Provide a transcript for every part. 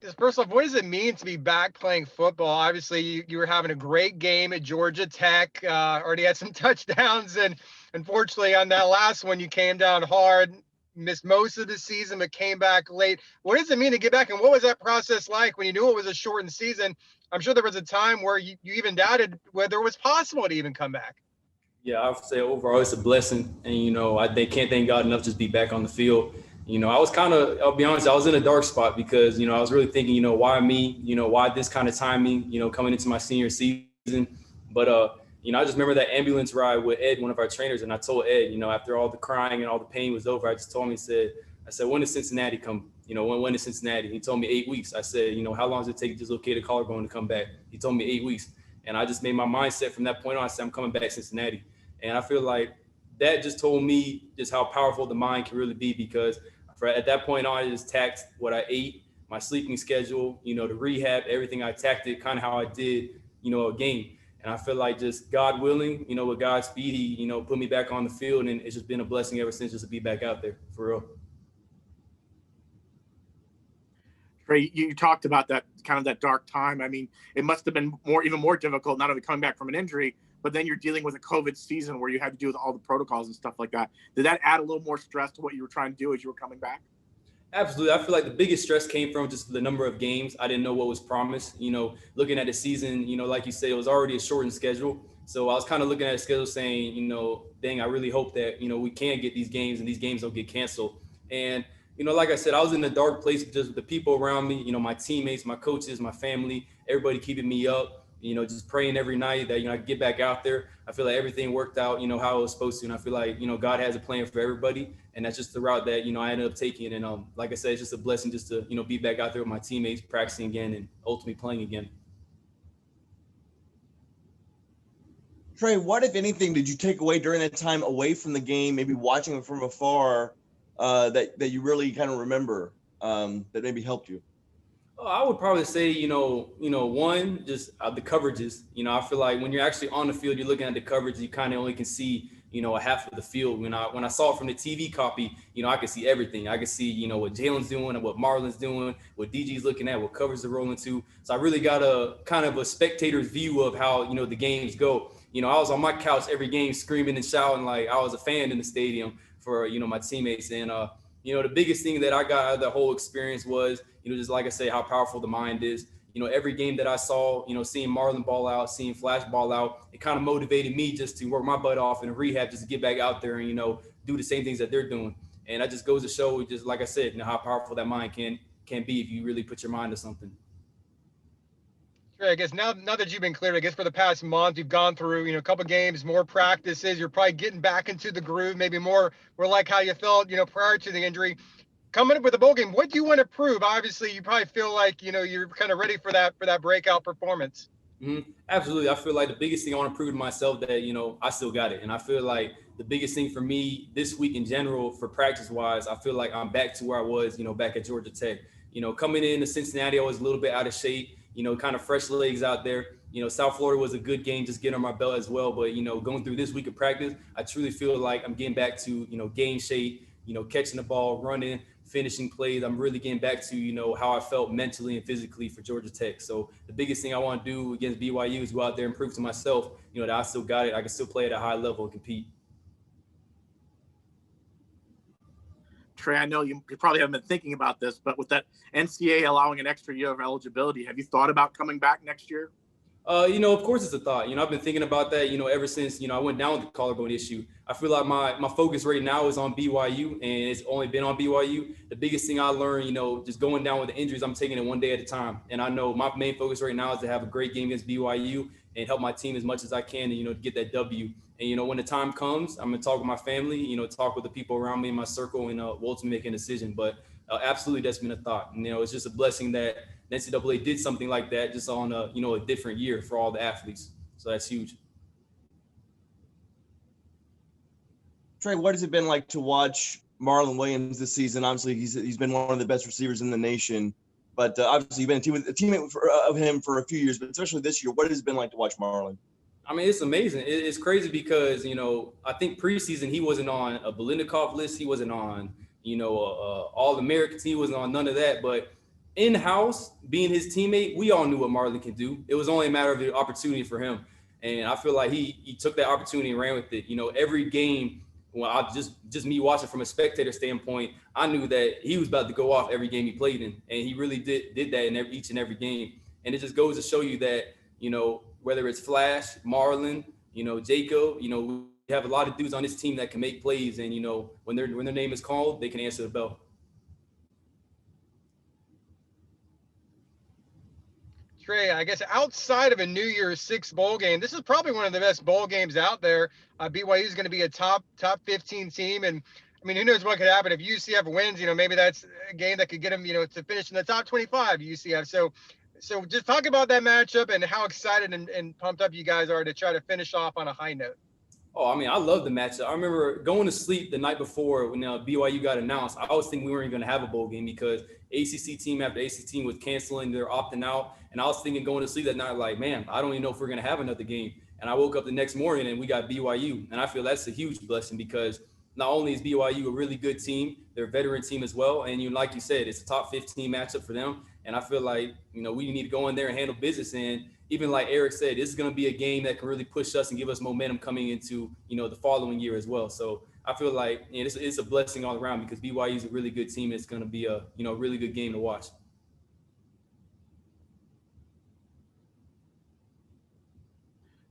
Just first off, what does it mean to be back playing football? Obviously, you were having a great game at Georgia Tech. Already had some touchdowns, and unfortunately, on that last one, you came down hard. Missed most of the season, but came back late. What does it mean to get back? And what was that process like when you knew it was a shortened season? I'm sure there was a time where you even doubted whether it was possible to even come back. Yeah, I would say overall it's a blessing, and I can't thank God enough just be back on the field. I was I'll be honest, I was in a dark spot because I was really thinking, why me? Why this kind of timing? Coming into my senior season, but I just remember that ambulance ride with Ed, one of our trainers, and I told Ed, after all the crying and all the pain was over, I just told him, I said, when does Cincinnati come? When is Cincinnati? He told me 8 weeks. I said, how long does it take dislocated collarbone to come back? He told me 8 weeks. And I just made my mindset from that point on. I said, I'm coming back to Cincinnati. And I feel like that just told me just how powerful the mind can really be, because at that point on, I just taxed what I ate, my sleeping schedule, the rehab, everything. I tacked it kind of how I did, a game. And I feel like just God willing, with God's speed, he, put me back on the field. And it's just been a blessing ever since just to be back out there for real. Trey, you talked about that kind of that dark time. I mean, it must have been even more difficult, not only coming back from an injury, but then you're dealing with a COVID season where you had to deal with all the protocols and stuff like that. Did that add a little more stress to what you were trying to do as you were coming back? Absolutely. I feel like the biggest stress came from just the number of games. I didn't know what was promised. Looking at the season, like you said, it was already a shortened schedule. So I was kind of looking at the schedule saying, dang, I really hope that, we can get these games and these games don't get canceled. And like I said, I was in a dark place just with the people around me, my teammates, my coaches, my family, everybody keeping me up, just praying every night that, I get back out there. I feel like everything worked out, how it was supposed to. And I feel like, God has a plan for everybody. And that's just the route that, I ended up taking. And like I said, it's just a blessing just to, be back out there with my teammates, practicing again and ultimately playing again. Trey, what, if anything, did you take away during that time away from the game, maybe watching it from afar, that you really kind of remember that maybe helped you? I would probably say, one, just the coverages. I feel like when you're actually on the field, you're looking at the coverage, you kind of only can see, a half of the field. When I saw it from the TV copy, I could see everything. I could see, what Jalen's doing and what Marlon's doing, what DG's looking at, what covers they're rolling to. So I really got a kind of a spectator's view of how, the games go. I was on my couch every game screaming and shouting like I was a fan in the stadium for, my teammates. And, the biggest thing that I got out of the whole experience was, just like I say, how powerful the mind is. Every game that I saw, seeing Marlon ball out, seeing Flash ball out, it kind of motivated me just to work my butt off in a rehab, just to get back out there and, do the same things that they're doing. And that just goes to show, just like I said, how powerful that mind can be if you really put your mind to something. Sure, I guess now that you've been cleared, I guess for the past month, you've gone through, a couple games, more practices. You're probably getting back into the groove, maybe more like how you felt, prior to the injury. Coming up with a bowl game, what do you want to prove? Obviously, you probably feel like, you're kind of ready for that breakout performance. Mm-hmm. Absolutely. I feel like the biggest thing I want to prove to myself that, I still got it. And I feel like the biggest thing for me this week in general for practice wise, I feel like I'm back to where I was, back at Georgia Tech. Coming into Cincinnati, I was a little bit out of shape, kind of fresh legs out there. South Florida was a good game, just getting on my belt as well. But, going through this week of practice, I truly feel like I'm getting back to, gain shape, catching the ball, running, finishing plays. I'm really getting back to, how I felt mentally and physically for Georgia Tech. So the biggest thing I want to do against BYU is go out there and prove to myself, that I still got it. I can still play at a high level and compete. Trey, I know you probably haven't been thinking about this, but with that NCAA allowing an extra year of eligibility, have you thought about coming back next year? Of course it's a thought. I've been thinking about that, ever since, I went down with the collarbone issue. I feel like my focus right now is on BYU, and it's only been on BYU. The biggest thing I learned, just going down with the injuries, I'm taking it one day at a time. And I know my main focus right now is to have a great game against BYU and help my team as much as I can and, to get that W. And, when the time comes, I'm going to talk with my family, talk with the people around me in my circle, and we'll ultimately make a decision. But absolutely, that's been a thought. And, it's just a blessing that the NCAA did something like that just on a, a different year for all the athletes. So that's huge. Trey, what has it been like to watch Marlon Williams this season? Obviously, he's been one of the best receivers in the nation. But obviously, you've been a teammate of him for a few years, but especially this year. What has it been like to watch Marlon? I mean, it's amazing. It's crazy because, I think preseason he wasn't on a Belinikoff list. He wasn't on, All-Americans. He wasn't on none of that. But in-house, being his teammate, we all knew what Marlon can do. It was only a matter of the opportunity for him. And I feel like he took that opportunity and ran with it. You know, every game, well, I just me watching from a spectator standpoint, I knew that he was about to go off every game he played in. And he really did that in each and every game. And it just goes to show you that, you know, whether it's Flash, Marlon, you know, Jacob, you know, we have a lot of dudes on this team that can make plays. And, you know, when their name is called, they can answer the bell. Tre, I guess outside of a New Year's Six bowl game, this is probably one of the best bowl games out there. BYU is going to be a top 15 team, and I mean, who knows what could happen if UCF wins? You know, maybe that's a game that could get them, you know, to finish in the top 25. UCF. So just talk about that matchup and how excited and pumped up you guys are to try to finish off on a high note. Oh, I mean, I love the matchup. I remember going to sleep the night before when BYU got announced. I was thinking we weren't going to have a bowl game because ACC team after ACC team was canceling, they're opting out. And I was thinking going to sleep that night, like, man, I don't even know if we're going to have another game. And I woke up the next morning and we got BYU. And I feel that's a huge blessing because not only is BYU a really good team, they're a veteran team as well. And like you said, it's a top 15 matchup for them. And I feel like, you know, we need to go in there and handle business. And even like Eric said, this is going to be a game that can really push us and give us momentum coming into, you know, the following year as well. So I feel like it's a blessing all around because BYU is a really good team. It's going to be a, you know, really good game to watch.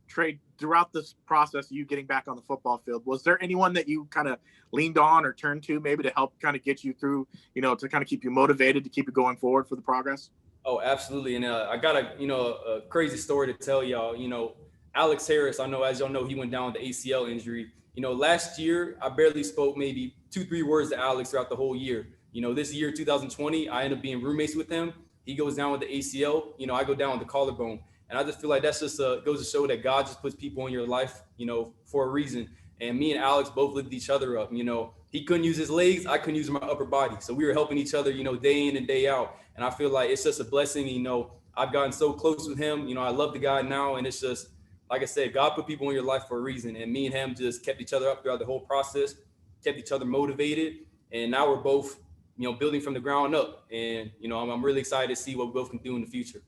Tre, throughout this process of you getting back on the football field, was there anyone that you kind of leaned on or turned to maybe to help kind of get you through, you know, to kind of keep you motivated to keep you going forward for the progress? Oh, absolutely. And I got a crazy story to tell y'all. You know, Alex Harris, I know, as y'all know, he went down with the ACL injury. You know, last year, I barely spoke maybe 2-3 words to Alex throughout the whole year. You know, this year, 2020, I ended up being roommates with him. He goes down with the ACL. You know, I go down with the collarbone. And I just feel like that's just goes to show that God just puts people in your life, you know, for a reason. And me and Alex both lifted each other up. You know, he couldn't use his legs. I couldn't use my upper body. So we were helping each other, you know, day in and day out. And I feel like it's just a blessing. You know, I've gotten so close with him. You know, I love the guy now. And it's just, like I said, God put people in your life for a reason. And me and him just kept each other up throughout the whole process, kept each other motivated. And now we're both, you know, building from the ground up. And, you know, I'm really excited to see what we both can do in the future.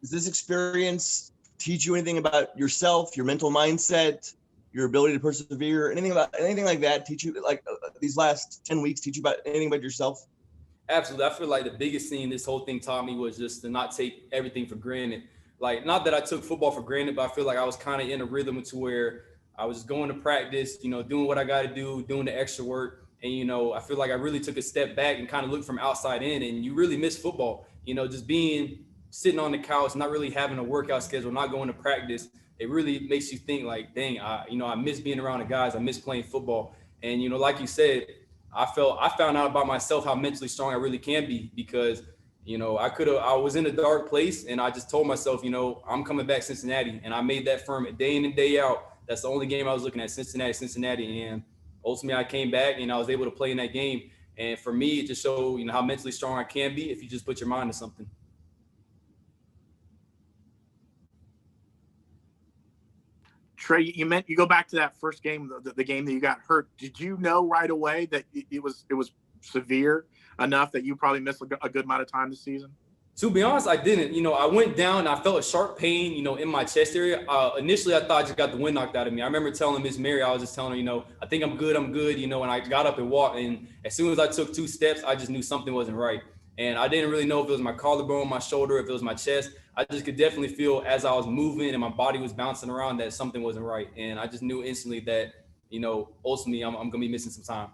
Does this experience teach you anything about yourself, your mental mindset, your ability to persevere, anything like that? Teach you, like, these last 10 weeks, teach you about anything about yourself? Absolutely. I feel like the biggest thing this whole thing taught me was just to not take everything for granted. Like, not that I took football for granted, but I feel like I was kind of in a rhythm to where I was going to practice, you know, doing what I got to do, doing the extra work. And, you know, I feel like I really took a step back and kind of looked from outside in, and you really miss football, you know, just sitting on the couch, not really having a workout schedule, not going to practice. It really makes you think like, dang, I miss being around the guys. I miss playing football. And, you know, like you said, I found out about myself how mentally strong I really can be because, you know, I was in a dark place and I just told myself, you know, I'm coming back Cincinnati. And I made that firm day in and day out. That's the only game I was looking at, Cincinnati. And ultimately I came back and I was able to play in that game. And for me, it just showed, you know, how mentally strong I can be if you just put your mind to something. Tre, you go back to that first game, the game that you got hurt. Did you know right away that it was severe enough that you probably missed a good amount of time this season? To be honest, I didn't. You know, I went down and I felt a sharp pain, you know, in my chest area. Initially, I thought I just got the wind knocked out of me. I remember telling Miss Mary, I was just telling her, you know, I think I'm good, you know, and I got up and walked. And as soon as I took 2 steps, I just knew something wasn't right. And I didn't really know if it was my collarbone, my shoulder, if it was my chest. I just could definitely feel as I was moving and my body was bouncing around that something wasn't right. And I just knew instantly that, you know, ultimately I'm going to be missing some time.